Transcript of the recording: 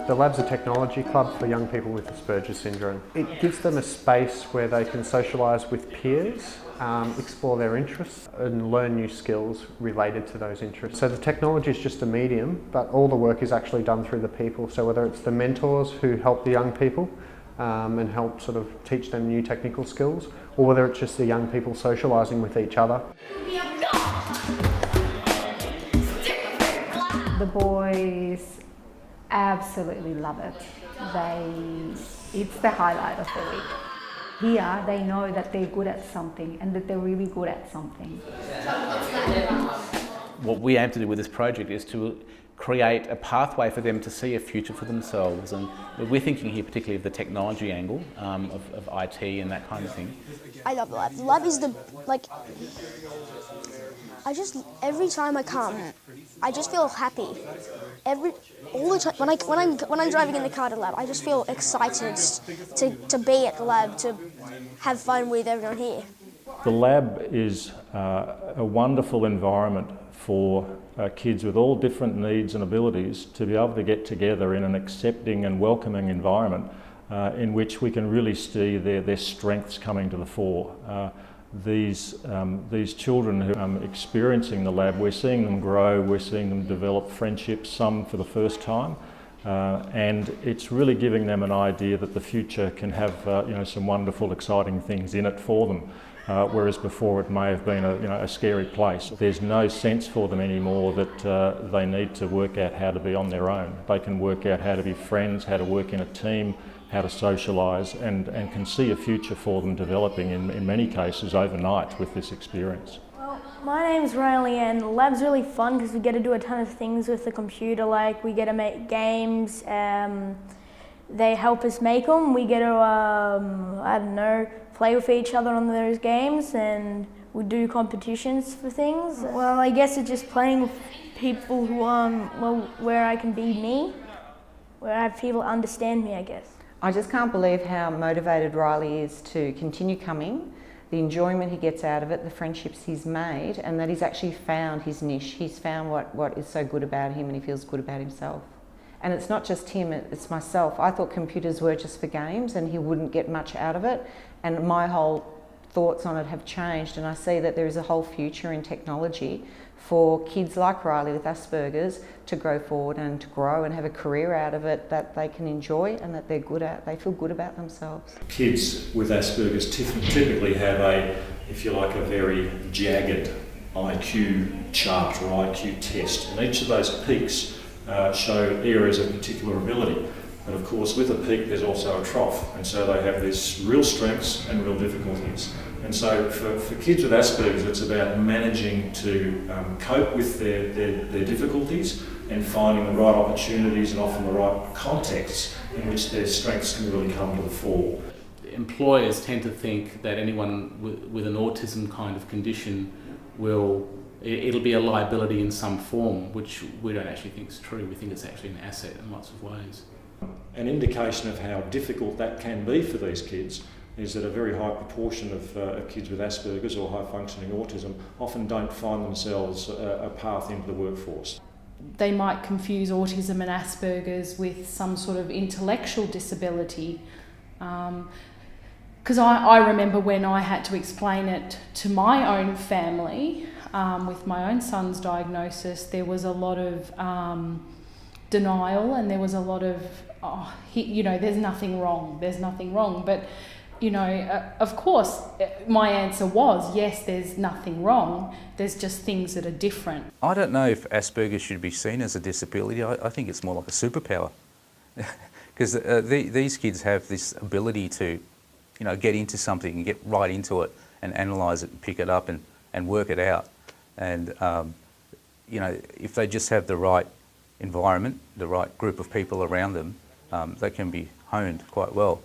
The lab's a technology club for young people with Asperger syndrome. It gives them a space where they can socialise with peers, explore their interests and learn new skills related to those interests. So the technology is just a medium, but all the work is actually done through the people. So whether it's the mentors who help the young people and help sort of teach them new technical skills, or whether it's just the young people socialising with each other. The boys absolutely love it. It's the highlight of the week. Here they know that they're good at something and that they're really good at something. What we aim to do with this project is to create a pathway for them to see a future for themselves, and we're thinking here particularly of the technology angle of IT and that kind of thing. I love the lab. The lab is every time I come, I just feel happy. All the time when I'm driving in the car to the lab, I just feel excited to be at the lab, to have fun with everyone here. The lab is a wonderful environment for kids with all different needs and abilities to be able to get together in an accepting and welcoming environment in which we can really see their strengths coming to the fore. These children who are experiencing the lab, we're seeing them grow, we're seeing them develop friendships, some for the first time, and it's really giving them an idea that the future can have some wonderful, exciting things in it for them. Whereas before it may have been a scary place. There's no sense for them anymore that they need to work out how to be on their own. They can work out how to be friends, how to work in a team, how to socialise, and can see a future for them developing in many cases overnight with this experience. Well, my name's Riley, and the lab's really fun because we get to do a ton of things with the computer, like we get to make games, they help us make them, we get to, play with each other on those games, and we do competitions for things. Well, I guess it's just playing with people who, where I can be me, where I have people understand me, I guess. I just can't believe how motivated Riley is to continue coming, the enjoyment he gets out of it, the friendships he's made, and that he's actually found his niche. He's found what is so good about him, and he feels good about himself. And it's not just him, it's myself. I thought computers were just for games and he wouldn't get much out of it. And my whole thoughts on it have changed, and I see that there is a whole future in technology for kids like Riley with Asperger's to grow forward and to grow and have a career out of it that they can enjoy and that they're good at. They feel good about themselves. Kids with Asperger's typically have a very jagged IQ chart or IQ test, and each of those peaks show areas of particular ability. But of course, with a peak, there's also a trough, and so they have these real strengths and real difficulties. And so for kids with Asperger's, it's about managing to cope with their difficulties and finding the right opportunities and often the right contexts in which their strengths can really come to the fore. Employers tend to think that anyone with an autism kind of condition it'll be a liability in some form, which we don't actually think is true. We think it's actually an asset in lots of ways. An indication of how difficult that can be for these kids is that a very high proportion of kids with Asperger's or high functioning autism often don't find themselves a path into the workforce. They might confuse autism and Asperger's with some sort of intellectual disability. Because I remember when I had to explain it to my own family with my own son's diagnosis, there was a lot of denial, and there was a lot of, there's nothing wrong. But, of course, my answer was, yes, there's nothing wrong. There's just things that are different. I don't know if Asperger should be seen as a disability. I think it's more like a superpower. Because these kids have this ability to, get into something and get right into it and analyse it and pick it up and work it out. And, if they just have the right environment, the right group of people around them, they can be honed quite well.